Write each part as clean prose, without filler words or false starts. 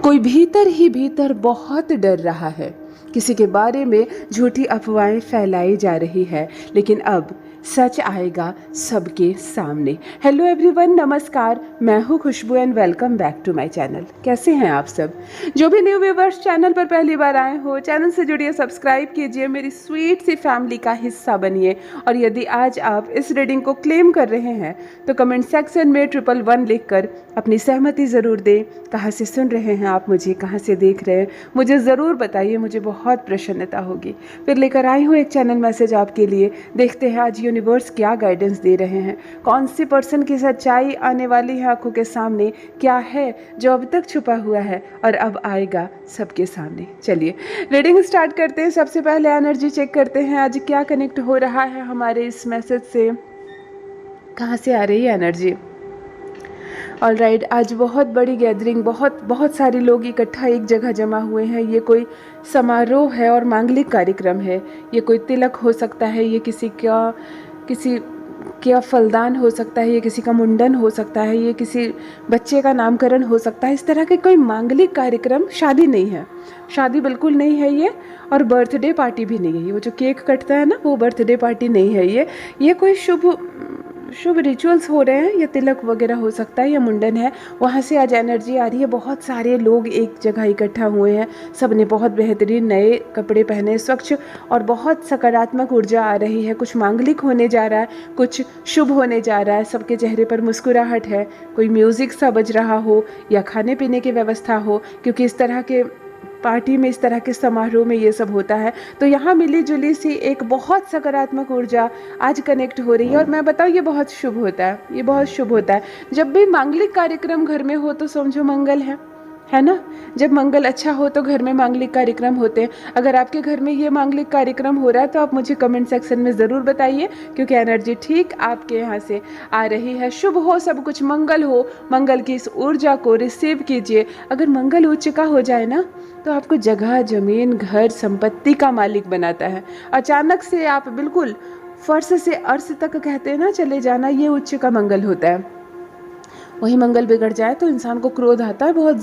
कोई भीतर ही भीतर बहुत डर रहा है। किसी के बारे में झूठी अफवाहें फैलाई जा रही है, लेकिन अब सच आएगा सबके सामने। हेलो एवरीवन, नमस्कार। मैं हूँ Khushboo and welcome back to my channel. कैसे हैं आप सब? जो भी न्यू व्यूवर्स चैनल पर पहली बार आए हो, चैनल से जुड़िए, सब्सक्राइब कीजिए, मेरी स्वीट सी फैमिली का हिस्सा बनिए। और यदि आज आप इस रीडिंग को क्लेम कर रहे हैं तो कमेंट सेक्शन में 111 लिखकर अपनी सहमति ज़रूर दें। कहाँ से सुन रहे हैं आप मुझे, कहाँ से देख रहे हैं, मुझे ज़रूर बताइए, मुझे बहुत प्रसन्नता होगी। फिर लेकर आई हूँ एक चैनल मैसेज आपके लिए। देखते हैं आज यूनिवर्स क्या गाइडेंस दे रहे हैं, कौन सी पर्सन की सच्चाई आने वाली है आंखों के सामने, क्या है जो अब तक छुपा हुआ है और अब आएगा सबके सामने। चलिए रीडिंग स्टार्ट करते हैं। सबसे पहले एनर्जी चेक करते हैं, आज क्या कनेक्ट हो रहा है हमारे इस मैसेज से, कहाँ से आ रही है एनर्जी। ऑलराइट, आज बहुत बड़ी गैदरिंग, बहुत सारे लोग इकट्ठा एक जगह जमा हुए हैं। ये कोई समारोह है और मांगलिक कार्यक्रम है। ये कोई तिलक हो सकता है, ये किसी का फलदान हो सकता है, ये किसी का मुंडन हो सकता है, ये किसी बच्चे का नामकरण हो सकता है। इस तरह के कोई मांगलिक कार्यक्रम, शादी नहीं है, शादी बिल्कुल नहीं है ये, और बर्थडे पार्टी भी नहीं है। ये वो जो केक कटता है ना, वो बर्थडे पार्टी नहीं है ये कोई शुभ रिचुअल्स हो रहे हैं, या तिलक वगैरह हो सकता है, या मुंडन है। वहाँ से आज एनर्जी आ रही है। बहुत सारे लोग एक जगह इकट्ठा हुए हैं, सब ने बहुत बेहतरीन नए कपड़े पहने, स्वच्छ और बहुत सकारात्मक ऊर्जा आ रही है। कुछ मांगलिक होने जा रहा है, कुछ शुभ होने जा रहा है। सबके चेहरे पर मुस्कुराहट है। कोई म्यूज़िक सा बज रहा हो या खाने पीने की व्यवस्था हो, क्योंकि इस तरह के पार्टी में, इस तरह के समारोह में ये सब होता है। तो यहाँ मिली जुली सी एक बहुत सकारात्मक ऊर्जा आज कनेक्ट हो रही है। और मैं बताऊँ, ये बहुत शुभ होता है, ये बहुत शुभ होता है। जब भी मांगलिक कार्यक्रम घर में हो तो समझो मंगल है ना। जब मंगल अच्छा हो तो घर में मांगलिक कार्यक्रम होते हैं। अगर आपके घर में ये मांगलिक कार्यक्रम हो रहा है तो आप मुझे कमेंट सेक्शन में ज़रूर बताइए, क्योंकि एनर्जी ठीक आपके यहाँ से आ रही है। शुभ हो, सब कुछ मंगल हो। मंगल की इस ऊर्जा को रिसीव कीजिए। अगर मंगल उच्च का हो जाए ना, तो आपको जगह, ज़मीन, घर, संपत्ति का मालिक बनाता है। अचानक से आप बिल्कुल फर्श से अर्श तक कहते हैं ना चले जाना, ये उच्च का मंगल होता है। वही मंगल बिगड़ जाए तो इंसान को क्रोध आता है, बहुत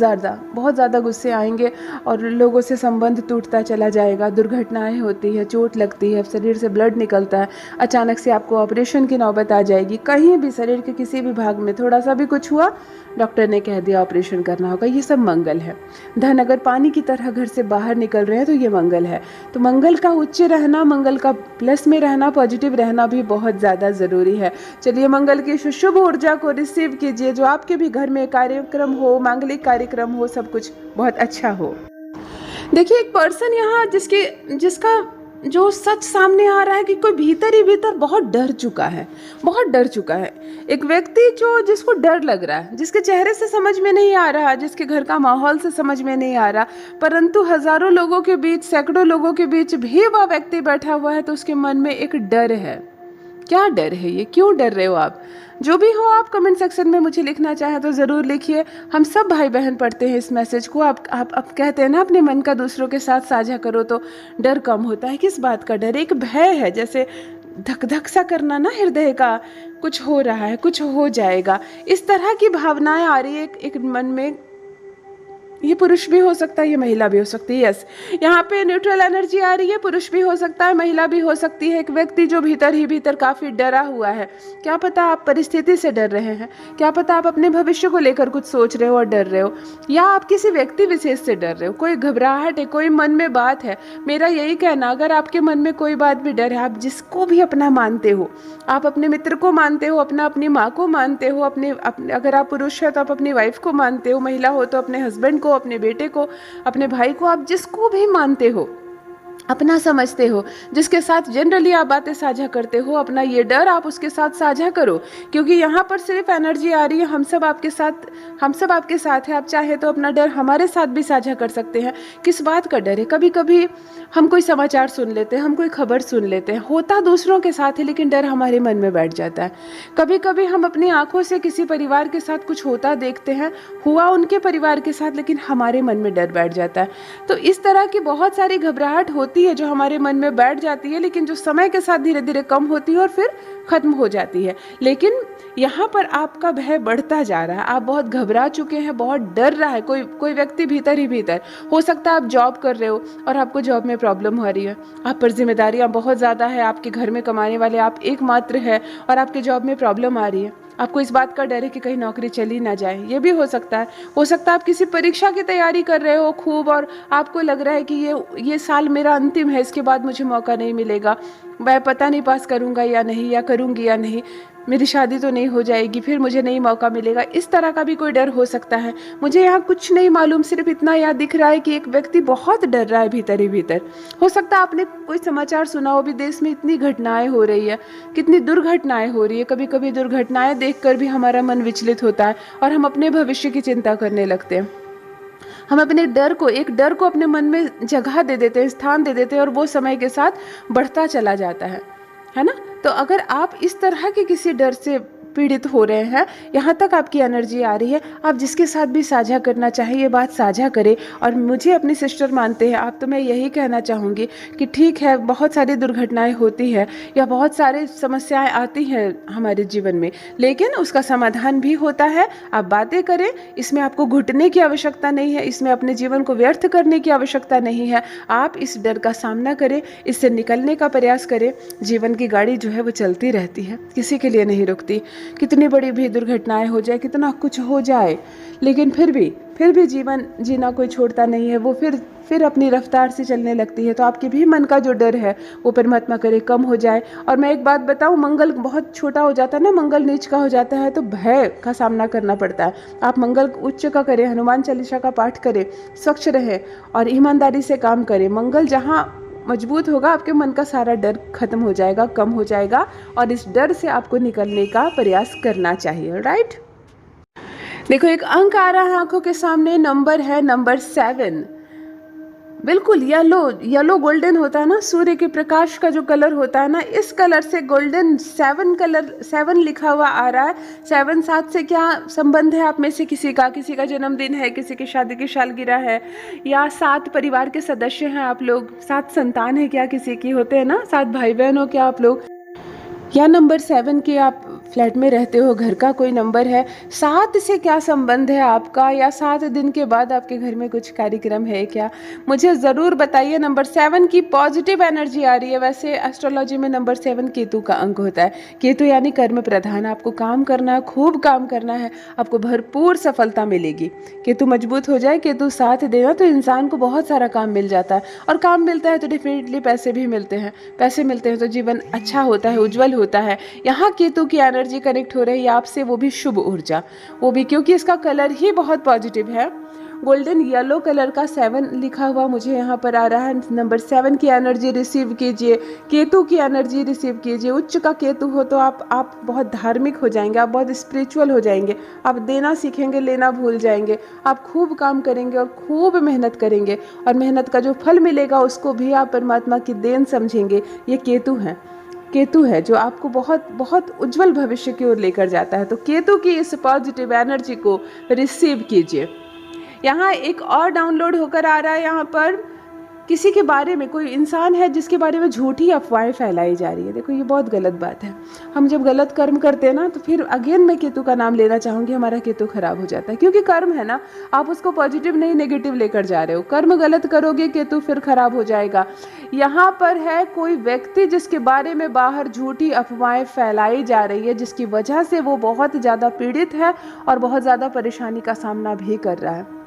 ज़्यादा गुस्से आएंगे और लोगों से संबंध टूटता चला जाएगा। दुर्घटनाएं होती है, चोट लगती है, शरीर से ब्लड निकलता है। अचानक से आपको ऑपरेशन की नौबत आ जाएगी। कहीं भी शरीर के किसी भी भाग में थोड़ा सा भी कुछ हुआ, डॉक्टर ने कह दिया ऑपरेशन करना होगा। ये सब मंगल है। धन अगर पानी की तरह घर से बाहर निकल रहे हैं तो ये मंगल है। तो मंगल का उच्च रहना, मंगल का प्लस में रहना, पॉजिटिव रहना भी बहुत ज़्यादा ज़रूरी है। चलिए मंगल की शुभ ऊर्जा को रिसीव कीजिए। जो आपके भी घर में कार्यक्रम हो, मांगलिक कार्यक्रम हो, सब कुछ बहुत अच्छा हो। देखिए एक पर्सन यहाँ जिसका जो सच सामने आ रहा है कि कोई भीतर ही भीतर बहुत डर चुका है, बहुत डर चुका है। एक व्यक्ति जिसको डर लग रहा है, जिसके चेहरे से समझ में नहीं आ रहा, जिसके घर का माहौल से समझ में नहीं आ रहा, परंतु हजारों लोगों के बीच, सैकड़ों लोगों के बीच भी वह व्यक्ति बैठा हुआ है, तो उसके मन में एक डर है। क्या डर है ये? क्यों डर रहे हो आप? जो भी हो, आप कमेंट सेक्शन में मुझे लिखना चाहें तो ज़रूर लिखिए। हम सब भाई बहन पढ़ते हैं इस मैसेज को। आप कहते हैं ना, अपने मन का दूसरों के साथ साझा करो तो डर कम होता है। किस बात का डर? एक भय है, जैसे धक धक सा करना ना हृदय का, कुछ हो रहा है, कुछ हो जाएगा, इस तरह की भावनाएं आ रही है एक मन में। ये पुरुष भी हो सकता है, ये महिला भी हो सकती है। यस, यहाँ पे न्यूट्रल एनर्जी आ रही है। पुरुष भी हो सकता है, महिला भी हो सकती है। एक व्यक्ति जो भीतर ही भीतर काफ़ी डरा हुआ है। क्या पता आप परिस्थिति से डर रहे हैं, क्या पता आप अपने भविष्य को लेकर कुछ सोच रहे हो और डर रहे हो, या आप किसी व्यक्ति विशेष से डर रहे हो। कोई घबराहट है, कोई मन में बात है। मेरा यही कहना, अगर आपके मन में कोई बात भी डर है, आप जिसको भी अपना मानते हो, आप अपने मित्र को मानते हो, अपनी माँ को मानते हो, अगर आप पुरुष है तो आप अपनी वाइफ को मानते हो, महिला हो तो अपने हस्बैंड को, अपने बेटे को, अपने भाई को, आप जिसको भी मानते हो, अपना समझते हो, जिसके साथ जनरली आप बातें साझा करते हो, अपना ये डर आप उसके साथ साझा करो। क्योंकि यहाँ पर सिर्फ एनर्जी आ रही है, हम सब आपके साथ है। आप चाहे तो अपना डर हमारे साथ भी साझा कर सकते हैं। किस बात का डर है? कभी कभी हम कोई समाचार सुन लेते हैं, हम कोई खबर सुन लेते हैं, होता दूसरों के साथ है, लेकिन डर हमारे मन में बैठ जाता है। कभी कभी हम अपनी आंखों से किसी परिवार के साथ कुछ होता देखते हैं, हुआ उनके परिवार के साथ, लेकिन हमारे मन में डर बैठ जाता है। तो इस तरह की बहुत सारी घबराहट होती है जो हमारे मन में बैठ जाती है, लेकिन जो समय के साथ धीरे धीरे कम होती है और फिर खत्म हो जाती है। लेकिन यहाँ पर आपका भय बढ़ता जा रहा है, आप बहुत घबरा चुके हैं, बहुत डर रहा है। कोई व्यक्ति भीतर ही भीतर, हो सकता है आप जॉब कर रहे हो और आपको जॉब में प्रॉब्लम हो रही है, आप पर जिम्मेदारियाँ बहुत ज़्यादा है, आपके घर में कमाने वाले आप एकमात्र है और आपके जॉब में प्रॉब्लम आ रही है। आपको इस बात का डर है कि कहीं नौकरी चली ना जाए, ये भी हो सकता है। हो सकता है आप किसी परीक्षा की तैयारी कर रहे हो खूब और आपको लग रहा है कि ये साल मेरा अंतिम है, इसके बाद मुझे मौका नहीं मिलेगा, मैं पता नहीं पास करूँगा या नहीं, या करूँगी या नहीं, मेरी शादी तो नहीं हो जाएगी, फिर मुझे नहीं मौका मिलेगा। इस तरह का भी कोई डर हो सकता है। मुझे यहाँ कुछ नहीं मालूम, सिर्फ इतना याद दिख रहा है कि एक व्यक्ति बहुत डर रहा है भीतर ही भीतर। हो सकता है आपने कोई समाचार सुना हो, भी देश में इतनी घटनाएं हो रही है, कितनी दुर्घटनाएं हो रही है। कभी कभी दुर्घटनाएं देखकर भी हमारा मन विचलित होता है और हम अपने भविष्य की चिंता करने लगते हैं। हम अपने एक डर को अपने मन में जगह दे देते हैं, स्थान दे देते हैं और वो समय के साथ बढ़ता चला जाता है ना। तो अगर आप इस तरह के किसी डर से पीड़ित हो रहे हैं, यहाँ तक आपकी एनर्जी आ रही है, आप जिसके साथ भी साझा करना चाहें ये बात साझा करें। और मुझे अपनी सिस्टर मानते हैं आप, तो मैं यही कहना चाहूँगी कि ठीक है, बहुत सारी दुर्घटनाएं होती है या बहुत सारी समस्याएं आती हैं हमारे जीवन में, लेकिन उसका समाधान भी होता है। आप बातें करें, इसमें आपको घुटने की आवश्यकता नहीं है, इसमें अपने जीवन को व्यर्थ करने की आवश्यकता नहीं है। आप इस डर का सामना करें, इससे निकलने का प्रयास करें। जीवन की गाड़ी जो है वो चलती रहती है, किसी के लिए नहीं रुकती। कितनी बड़ी भी दुर्घटनाएं हो जाए, कितना कुछ हो जाए, लेकिन फिर भी जीवन जीना कोई छोड़ता नहीं है, वो फिर अपनी रफ्तार से चलने लगती है। तो आपके भी मन का जो डर है वो परमात्मा करे कम हो जाए। और मैं एक बात बताऊं, मंगल बहुत छोटा हो जाता है ना, मंगल नीच का हो जाता है तो भय का सामना करना पड़ता है। आप मंगल उच्च का करें, हनुमान चालीसा का पाठ करें, स्वच्छ रहें और ईमानदारी से काम करें। मंगल जहाँ मजबूत होगा, आपके मन का सारा डर खत्म हो जाएगा, कम हो जाएगा और इस डर से आपको निकलने का प्रयास करना चाहिए। राइट, देखो एक अंक आ रहा है आंखों के सामने, नंबर है नंबर 7। बिल्कुल येलो गोल्डन होता है ना, सूर्य के प्रकाश का जो कलर होता है ना, इस कलर से गोल्डन 7 लिखा हुआ आ रहा है। 7 से क्या संबंध है आप में से किसी का जन्मदिन है, किसी की शादी की सालगिरह है, या 7 परिवार के सदस्य हैं आप लोग, 7 संतान है क्या किसी की, होते हैं ना 7 भाई बहन हो क्या आप लोग, या नंबर 7 के आप फ्लैट में रहते हो, घर का कोई नंबर है। 7 से क्या संबंध है आपका, या 7 दिन के बाद आपके घर में कुछ कार्यक्रम है क्या, मुझे ज़रूर बताइए। नंबर 7 की पॉजिटिव एनर्जी आ रही है। वैसे एस्ट्रोलॉजी में नंबर 7 केतु का अंक होता है। केतु यानी कर्म प्रधान, आपको काम करना है, खूब काम करना है, आपको भरपूर सफलता मिलेगी। केतु मजबूत हो जाए, केतु साथ देना, तो इंसान को बहुत सारा काम मिल जाता है, और काम मिलता है तो डेफिनेटली पैसे भी मिलते हैं, पैसे मिलते हैं तो जीवन अच्छा होता है, उज्जवल होता है। यहाँ केतु की एनर्जी कनेक्ट हो रही है आपसे, वो भी शुभ ऊर्जा, वो भी क्योंकि इसका कलर ही बहुत पॉजिटिव है। गोल्डन येलो कलर का 7 लिखा हुआ मुझे यहाँ पर आ रहा है। नंबर 7 की एनर्जी रिसीव कीजिए, केतु की एनर्जी रिसीव कीजिए। उच्च का केतु हो तो आप बहुत धार्मिक हो जाएंगे, आप बहुत स्पिरिचुअल हो जाएंगे, आप देना सीखेंगे, लेना भूल जाएंगे, आप खूब काम करेंगे और खूब मेहनत करेंगे, और मेहनत का जो फल मिलेगा उसको भी आप परमात्मा की देन समझेंगे। ये केतु है जो आपको बहुत बहुत उज्जवल भविष्य की ओर लेकर जाता है। तो केतु की इस पॉजिटिव एनर्जी को रिसीव कीजिए। यहाँ एक और डाउनलोड होकर आ रहा है, यहाँ पर किसी के बारे में, कोई इंसान है जिसके बारे में झूठी अफवाहें फैलाई जा रही है। देखो ये बहुत गलत बात है। हम जब गलत कर्म करते हैं ना, तो फिर अगेन मैं केतु का नाम लेना चाहूँगी, हमारा केतु खराब हो जाता है, क्योंकि कर्म है ना, आप उसको पॉजिटिव नहीं नेगेटिव लेकर जा रहे हो। कर्म गलत करोगे, केतु फिर खराब हो जाएगा। यहाँ पर है कोई व्यक्ति जिसके बारे में बाहर झूठी अफवाहें फैलाई जा रही है, जिसकी वजह से वो बहुत ज़्यादा पीड़ित है और बहुत ज़्यादा परेशानी का सामना भी कर रहा है।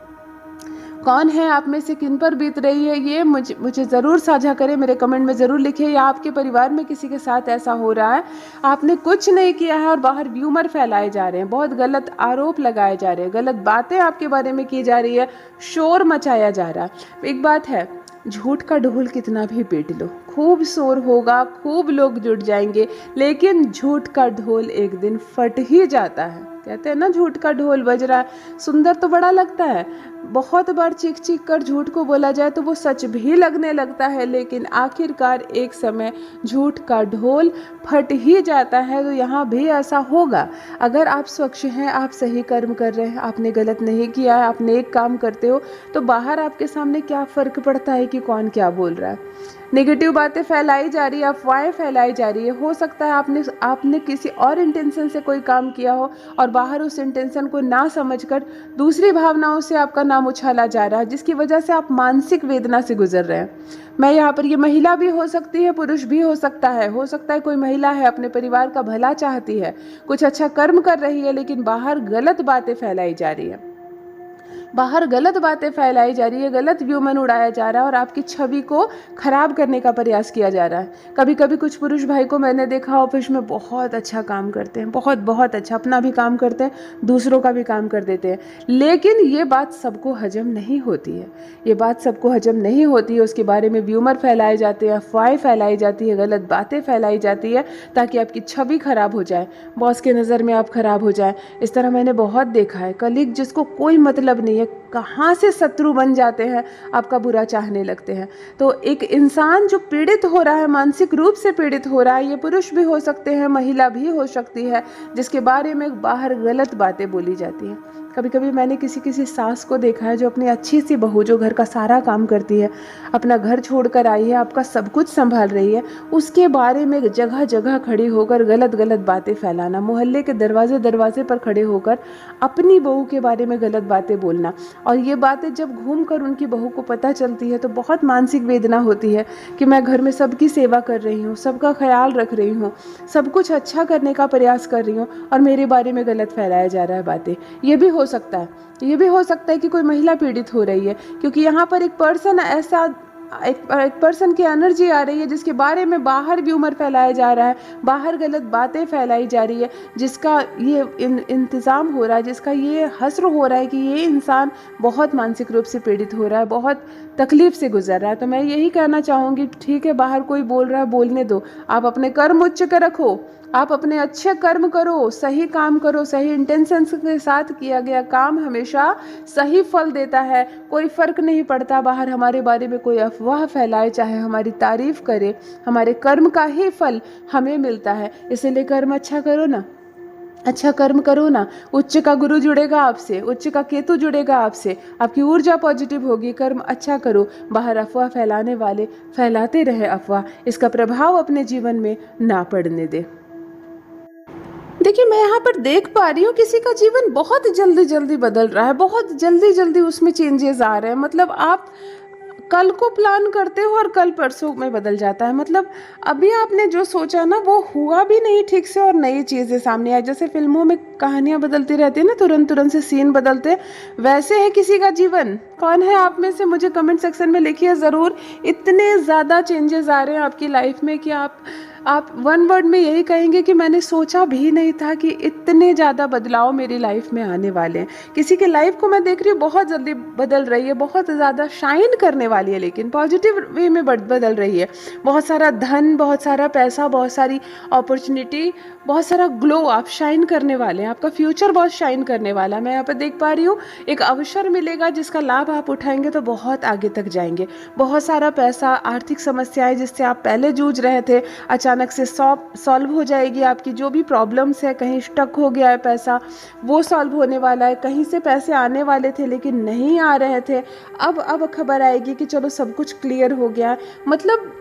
कौन है आप में से, किन पर बीत रही है, ये मुझे ज़रूर साझा करें, मेरे कमेंट में ज़रूर लिखें। या आपके परिवार में किसी के साथ ऐसा हो रहा है, आपने कुछ नहीं किया है और बाहर र्यूमर फैलाए जा रहे हैं, बहुत गलत आरोप लगाए जा रहे हैं, गलत बातें आपके बारे में की जा रही है, शोर मचाया जा रहा है। एक बात है, झूठ का ढोल कितना भी पीट लो, खूब शोर होगा, खूब लोग जुट जाएंगे, लेकिन झूठ का ढोल एक दिन फट ही जाता है। कहते हैं ना, झूठ का ढोल बज रहा है, सुंदर तो बड़ा लगता है, बहुत बार चीख चीख कर झूठ को बोला जाए तो वो सच भी लगने लगता है, लेकिन आखिरकार एक समय झूठ का ढोल फट ही जाता है। तो यहाँ भी ऐसा होगा। अगर आप स्वच्छ हैं, आप सही कर्म कर रहे हैं, आपने गलत नहीं किया है, आप नेक काम करते हो, तो बाहर आपके सामने क्या फ़र्क पड़ता है कि कौन क्या बोल रहा है। नेगेटिव बातें फैलाई जा रही है, अफवाहें फैलाई जा रही है। हो सकता है आपने किसी और इंटेंशन से कोई काम किया हो और बाहर उस इंटेंशन को ना समझकर दूसरी भावनाओं से आपका नाम उछाला जा रहा है, जिसकी वजह से आप मानसिक वेदना से गुजर रहे हैं। मैं यहाँ पर, ये महिला भी हो सकती है, पुरुष भी हो सकता है कोई महिला है, अपने परिवार का भला चाहती है, कुछ अच्छा कर्म कर रही है, लेकिन बाहर गलत बातें फैलाई जा रही है, बाहर गलत बातें फैलाई जा रही है, गलत व्यूमन उड़ाया जा रहा है और आपकी छवि को खराब करने का प्रयास किया जा रहा है। कभी कभी कुछ पुरुष भाई को मैंने देखा ऑफिस में बहुत अच्छा काम करते हैं, बहुत बहुत अच्छा, अपना भी काम करते हैं, दूसरों का भी काम कर देते हैं, लेकिन ये बात सबको हजम नहीं होती है, ये बात सबको हजम नहीं होती है। उसके बारे में व्यूमर फैलाए जाते हैं, अफवाहें फैलाई जाती है, गलत बातें फैलाई जाती है ताकि आपकी छवि खराब हो जाए, बॉस के नज़र में आप खराब हो जाए। इस तरह मैंने बहुत देखा है। कलीग जिसको कोई मतलब नहीं है, कहाँ से शत्रु बन जाते हैं, आपका बुरा चाहने लगते हैं। तो एक इंसान जो पीड़ित हो रहा है, मानसिक रूप से पीड़ित हो रहा है, ये पुरुष भी हो सकते हैं, महिला भी हो सकती है, जिसके बारे में बाहर गलत बातें बोली जाती हैं। कभी कभी मैंने किसी सास को देखा है जो अपनी अच्छी सी बहू, जो घर का सारा काम करती है, अपना घर छोड़कर आई है, आपका सब कुछ संभाल रही है, उसके बारे में जगह जगह खड़ी होकर गलत गलत बातें फैलाना, मोहल्ले के दरवाजे दरवाजे पर खड़े होकर अपनी बहू के बारे में गलत बातें बोलना। और ये बातें जब घूमकर उनकी बहू को पता चलती है तो बहुत मानसिक वेदना होती है कि मैं घर में सबकी सेवा कर रही हूँ, सबका ख्याल रख रही हूँ, सब कुछ अच्छा करने का प्रयास कर रही हूँ और मेरे बारे में गलत फैलाया जा रहा है बातें। ये भी हो सकता है, ये भी हो सकता है कि कोई महिला पीड़ित हो रही है, क्योंकि यहाँ पर एक पर्सन ऐसा, एक पर्सन की एनर्जी आ रही है जिसके बारे में बाहर व्यूमर फैलाया जा रहा है, बाहर गलत बातें फैलाई जा रही है, जिसका ये इंतज़ाम हो रहा है, जिसका ये हस्र हो रहा है कि ये इंसान बहुत मानसिक रूप से पीड़ित हो रहा है, बहुत तकलीफ से गुजर रहा है। तो मैं यही कहना चाहूँगी, ठीक है, बाहर कोई बोल रहा है, बोलने दो, आप अपने कर्म उच्च कर रखो, आप अपने अच्छे कर्म करो, सही काम करो, सही इंटेंशन के साथ किया गया काम हमेशा सही फल देता है। कोई फर्क नहीं पड़ता बाहर हमारे बारे में कोई अफवाह फैलाए, चाहे हमारी तारीफ करे, हमारे कर्म का ही फल हमें मिलता है। इसीलिए कर्म अच्छा करो ना, अच्छा कर्म करो ना, उच्च का गुरु जुड़ेगा आपसे, उच्च का केतु जुड़ेगा आपसे, आपकी ऊर्जा पॉजिटिव होगी। कर्म अच्छा करो, बाहर अफवाह फैलाने वाले फैलाते रहे अफवाह, इसका प्रभाव अपने जीवन में ना पड़ने दे। देखिए, मैं यहाँ पर देख पा रही हूँ किसी का जीवन बहुत जल्दी जल्दी बदल रहा है, बहुत जल्दी जल्दी उसमें चेंजेस आ रहे हैं। मतलब आप कल को प्लान करते हो और कल परसों में बदल जाता है। मतलब अभी आपने जो सोचा ना वो हुआ भी नहीं ठीक से और नई चीज़ें सामने आई। जैसे फिल्मों में कहानियाँ बदलती रहती है ना, तुरंत तुरंत से सीन बदलते, वैसे है किसी का जीवन। कौन है आप में से, मुझे कमेंट सेक्शन में लिखिए ज़रूर। इतने ज़्यादा चेंजेस आ रहे हैं आपकी लाइफ में कि आप वन वर्ड में यही कहेंगे कि मैंने सोचा भी नहीं था कि इतने ज़्यादा बदलाव मेरी लाइफ में आने वाले हैं। किसी की लाइफ को मैं देख रही हूँ बहुत जल्दी बदल रही है, बहुत ज़्यादा शाइन करने वाली है, लेकिन पॉजिटिव वे में बदल रही है। बहुत सारा धन, बहुत सारा पैसा, बहुत सारी अपॉर्चुनिटी, बहुत सारा ग्लो, आप शाइन करने वाले हैं, आपका फ्यूचर बहुत शाइन करने वाला है। मैं यहाँ पर देख पा रही हूँ एक अवसर मिलेगा जिसका लाभ आप उठाएंगे तो बहुत आगे तक जाएंगे। बहुत सारा पैसा, आर्थिक समस्याएं जिससे आप पहले जूझ रहे थे अचानक से सॉल्व हो जाएगी। आपकी जो भी प्रॉब्लम्स है, कहीं स्टक हो गया है पैसा, वो सॉल्व होने वाला है। कहीं से पैसे आने वाले थे लेकिन नहीं आ रहे थे, अब खबर आएगी कि चलो सब कुछ क्लियर हो गया। मतलब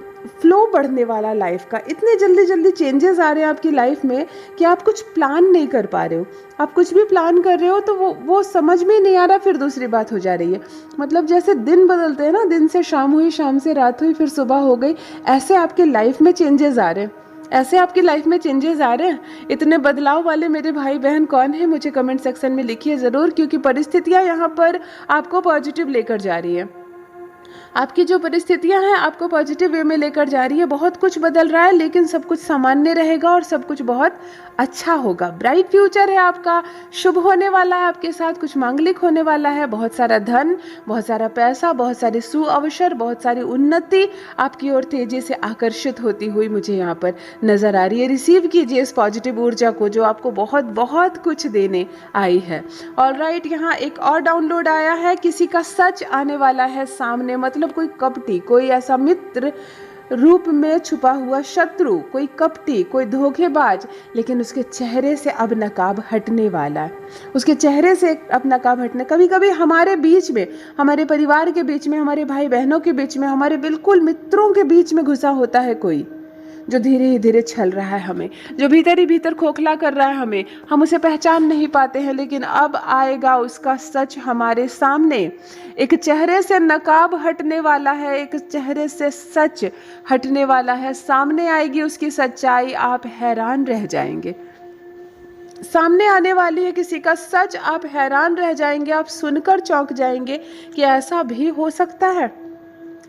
फ्लो बढ़ने वाला लाइफ का। इतने जल्दी जल्दी चेंजेस आ रहे हैं आपकी लाइफ में कि आप कुछ प्लान नहीं कर पा रहे हो। आप कुछ भी प्लान कर रहे हो तो वो समझ में नहीं आ रहा, फिर दूसरी बात हो जा रही है। मतलब जैसे दिन बदलते हैं ना, दिन से शाम हुई, शाम से रात हुई, फिर सुबह हो गई, ऐसे आपके लाइफ में चेंजेस आ रहे हैं, ऐसे आपकी लाइफ में चेंजेस आ रहे हैं। इतने बदलाव वाले मेरे भाई बहन कौन है, मुझे कमेंट सेक्शन में लिखिए ज़रूर, क्योंकि परिस्थितियाँ यहाँ पर आपको पॉजिटिव लेकर जा रही है। आपकी जो परिस्थितियां हैं आपको पॉजिटिव वे में लेकर जा रही है। बहुत कुछ बदल रहा है लेकिन सब कुछ सामान्य रहेगा और सब कुछ बहुत अच्छा होगा। ब्राइट फ्यूचर है आपका, शुभ होने वाला है आपके साथ, कुछ मांगलिक होने वाला है। बहुत सारा धन, बहुत सारा पैसा, बहुत सारे सुअवसर, बहुत सारी उन्नति आपकी ओर तेजी से आकर्षित होती हुई मुझे यहाँ पर नजर आ रही है। रिसीव कीजिए इस पॉजिटिव ऊर्जा को जो आपको बहुत बहुत कुछ देने आई है। ऑलराइट, यहाँ एक और डाउनलोड आया है, किसी का सच आने वाला है सामने। मतलब कोई कपटी, कोई ऐसा मित्र रूप में छुपा हुआ शत्रु, कोई कपटी, कोई धोखेबाज, लेकिन उसके चेहरे से अब नकाब हटने वाला है। उसके चेहरे से अब नकाब हटने, कभी कभी हमारे बीच में, हमारे परिवार के बीच में, हमारे भाई बहनों के बीच में, हमारे बिल्कुल मित्रों के बीच में घुसा होता है कोई, जो धीरे ही धीरे छल रहा है हमें, जो भीतर ही भीतर खोखला कर रहा है हमें, हम उसे पहचान नहीं पाते हैं। लेकिन अब आएगा उसका सच हमारे सामने। एक चेहरे से नकाब हटने वाला है, एक चेहरे से सच हटने वाला है। सामने आएगी उसकी सच्चाई, आप हैरान रह जाएंगे। सामने आने वाली है किसी का सच, आप हैरान रह जाएंगे, आप सुनकर चौंक जाएंगे कि ऐसा भी हो सकता है।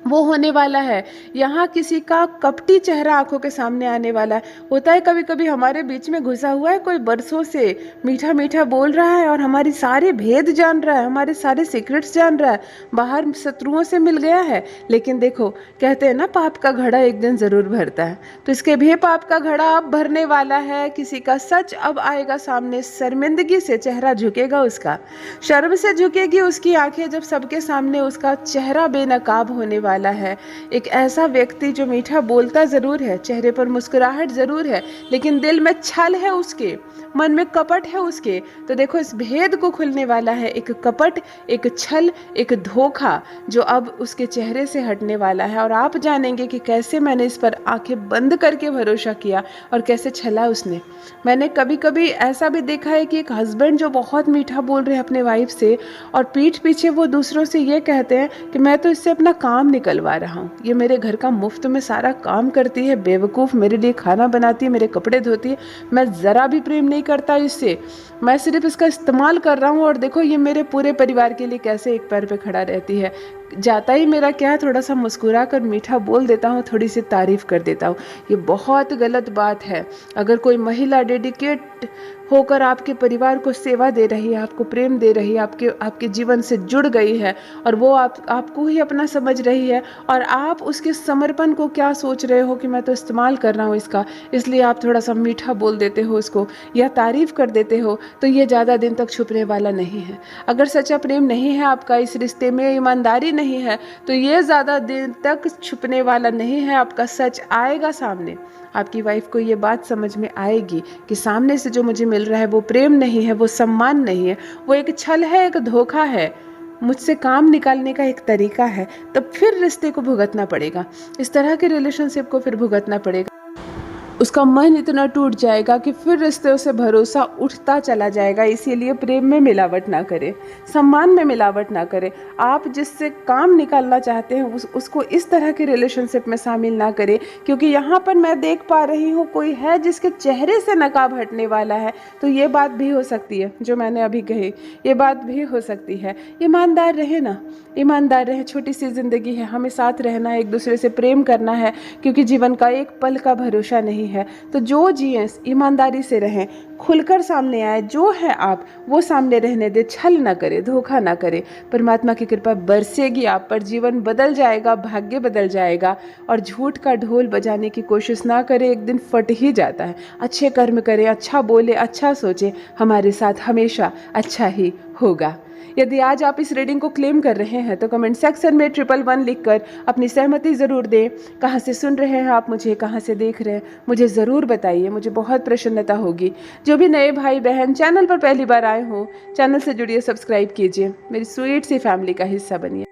वो होने वाला है। यहाँ किसी का कपटी चेहरा आंखों के सामने आने वाला है। होता है कभी कभी हमारे बीच में घुसा हुआ है कोई, बरसों से मीठा मीठा बोल रहा है और हमारी सारे भेद जान रहा है, हमारे सारे सीक्रेट्स जान रहा है, बाहर शत्रुओं से मिल गया है। लेकिन देखो, कहते हैं ना, पाप का घड़ा एक दिन ज़रूर भरता है। तो इसके भी पाप का घड़ा अब भरने वाला है। किसी का सच अब आएगा सामने। शर्मिंदगी से चेहरा झुकेगा उसका, शर्म से झुकेगी उसकी आंखें जब सबके सामने उसका चेहरा बेनकाब होने वाला है। एक ऐसा व्यक्ति जो मीठा बोलता जरूर है, चेहरे पर मुस्कुराहट जरूर है, लेकिन दिल में छल है उसके, मन में कपट है उसके। तो देखो, इस भेद को खुलने वाला है। एक कपट, एक छल, एक धोखा जो अब उसके चेहरे से हटने वाला है। और आप जानेंगे कि कैसे मैंने इस पर आंखें बंद करके भरोसा किया और कैसे छला उसने। मैंने कभी कभी ऐसा भी देखा है कि एक हस्बैंड जो बहुत मीठा बोल रहे हैं अपने वाइफ से, और पीठ पीछे वो दूसरों से ये कहते हैं कि मैं तो इससे अपना काम निकलवा रहा हूँ, ये मेरे घर का मुफ्त में सारा काम करती है, बेवकूफ़, मेरे लिए खाना बनाती है, मेरे कपड़े धोती है, मैं ज़रा भी प्रेम नहीं करता इससे, मैं सिर्फ इसका इस्तेमाल कर रहा हूँ। और देखो ये मेरे पूरे परिवार के लिए कैसे एक पैर पे खड़ा रहती है। जाता ही मेरा क्या है, थोड़ा सा मुस्कुरा कर मीठा बोल देता हूँ, थोड़ी सी तारीफ कर देता हूँ। ये बहुत गलत बात है। अगर कोई महिला डेडिकेट होकर आपके परिवार को सेवा दे रही है, आपको प्रेम दे रही है, आपके जीवन से जुड़ गई है, और वो आपको ही अपना समझ रही है, और आप उसके समर्पण को क्या सोच रहे हो कि मैं तो इस्तेमाल कर रहा हूँ इसका, इसलिए आप थोड़ा सा मीठा बोल देते हो उसको या तारीफ कर देते हो, तो ये ज़्यादा दिन तक छुपने वाला नहीं है। अगर सच्चा प्रेम नहीं है आपका, इस रिश्ते में ईमानदारी नहीं है, तो ये ज़्यादा दिन तक छुपने वाला नहीं है। आपका सच आएगा सामने। आपकी वाइफ को ये बात समझ में आएगी कि सामने से जो मुझे मिल रहा है वो प्रेम नहीं है, वो सम्मान नहीं है, वो एक छल है, एक धोखा है, मुझसे काम निकालने का एक तरीका है। तब फिर रिश्ते को भुगतना पड़ेगा, इस तरह के रिलेशनशिप को फिर भुगतना पड़ेगा। उसका मन इतना टूट जाएगा कि फिर रिश्ते से भरोसा उठता चला जाएगा। इसीलिए प्रेम में मिलावट ना करें, सम्मान में मिलावट ना करें। आप जिससे काम निकालना चाहते हैं उसको इस तरह के रिलेशनशिप में शामिल ना करें, क्योंकि यहाँ पर मैं देख पा रही हूँ कोई है जिसके चेहरे से नकाब हटने वाला है। तो ये बात भी हो सकती है जो मैंने अभी कही, ये बात भी हो सकती है। ईमानदार रहे ना, ईमानदार रहे। छोटी सी ज़िंदगी है, हमें साथ रहना है, एक दूसरे से प्रेम करना है, क्योंकि जीवन का एक पल का भरोसा नहीं है। तो जो जिए ईमानदारी से रहें, खुलकर सामने आए, जो है आप वो सामने रहने दे, छल ना करे, धोखा ना करे। परमात्मा की कृपा बरसेगी आप पर, जीवन बदल जाएगा, भाग्य बदल जाएगा। और झूठ का ढोल बजाने की कोशिश ना करें, एक दिन फट ही जाता है। अच्छे कर्म करें, अच्छा बोले, अच्छा सोचें, हमारे साथ हमेशा अच्छा ही होगा। यदि आज आप इस रीडिंग को क्लेम कर रहे हैं तो कमेंट सेक्शन में 111 लिखकर अपनी सहमति ज़रूर दें। कहाँ से सुन रहे हैं आप मुझे, कहाँ से देख रहे हैं, मुझे ज़रूर बताइए, मुझे बहुत प्रसन्नता होगी। जो भी नए भाई बहन चैनल पर पहली बार आए हों, चैनल से जुड़िए, सब्सक्राइब कीजिए, मेरी स्वीट सी फैमिली का हिस्सा बनिए।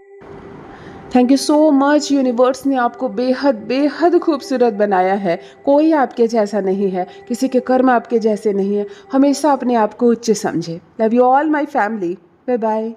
Thank you so much. Universe ने आपको बेहद बेहद खूबसूरत बनाया है। कोई आपके जैसा नहीं है, किसी के कर्म आपके जैसे नहीं है। हमेशा अपने आप को उच्च समझे। Love you all my family. Bye bye.